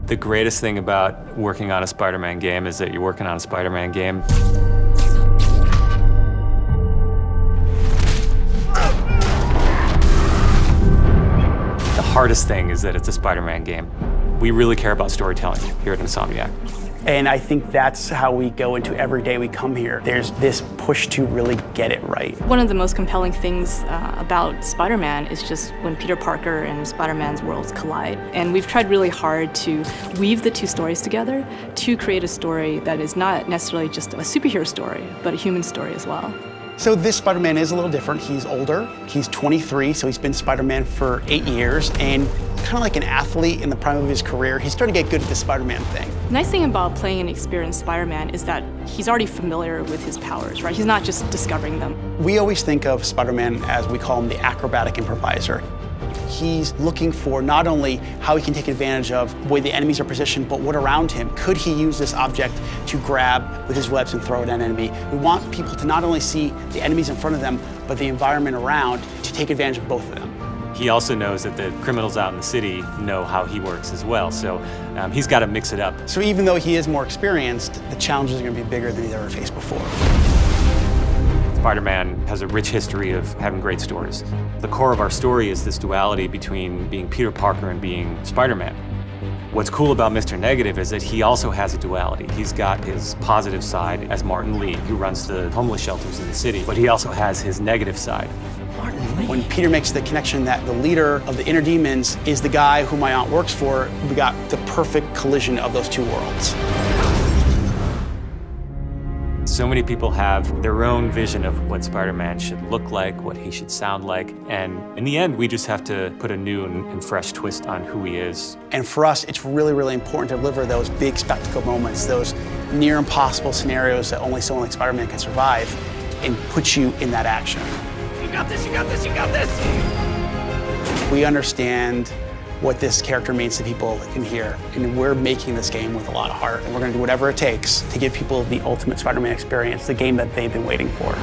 The greatest thing about working on a Spider-Man game is that you're working on a Spider-Man game. The hardest thing is that it's a Spider-Man game. We really care about storytelling here at Insomniac. And I think that's how we go into every day we come here. There's this push to really get it right. One of the most compelling things about Spider-Man is just when Peter Parker and Spider-Man's worlds collide. And we've tried really hard to weave the two stories together to create a story that is not necessarily just a superhero story, but a human story as well. So this Spider-Man is a little different. He's older, he's 23, so he's been Spider-Man for 8 years, and kind of like an athlete in the prime of his career, he's starting to get good at the Spider-Man thing. The nice thing about playing an experienced Spider-Man is that he's already familiar with his powers, right? He's not just discovering them. We always think of Spider-Man as, we call him, the acrobatic improviser. He's looking for not only how he can take advantage of the way the enemies are positioned, but what around him. Could he use this object to grab with his webs and throw at an enemy? We want people to not only see the enemies in front of them, but the environment around to take advantage of both of them. He also knows that the criminals out in the city know how he works as well, so he's got to mix it up. So even though he is more experienced, the challenges are going to be bigger than he's ever faced before. Spider-Man has a rich history of having great stories. The core of our story is this duality between being Peter Parker and being Spider-Man. What's cool about Mr. Negative is that he also has a duality. He's got his positive side as Martin Lee, who runs the homeless shelters in the city, but he also has his negative side. When Peter makes the connection that the leader of the inner demons is the guy who my aunt works for, we got the perfect collision of those two worlds. So many people have their own vision of what Spider-Man should look like, what he should sound like, and in the end, we just have to put a new and fresh twist on who he is. And for us, it's really, really important to deliver those big spectacle moments, those near impossible scenarios that only someone like Spider-Man can survive, and put you in that action. You got this, you got this, you got this! We understand what this character means to people in here, and we're making this game with a lot of heart, and we're going to do whatever it takes to give people the ultimate Spider-Man experience, the game that they've been waiting for.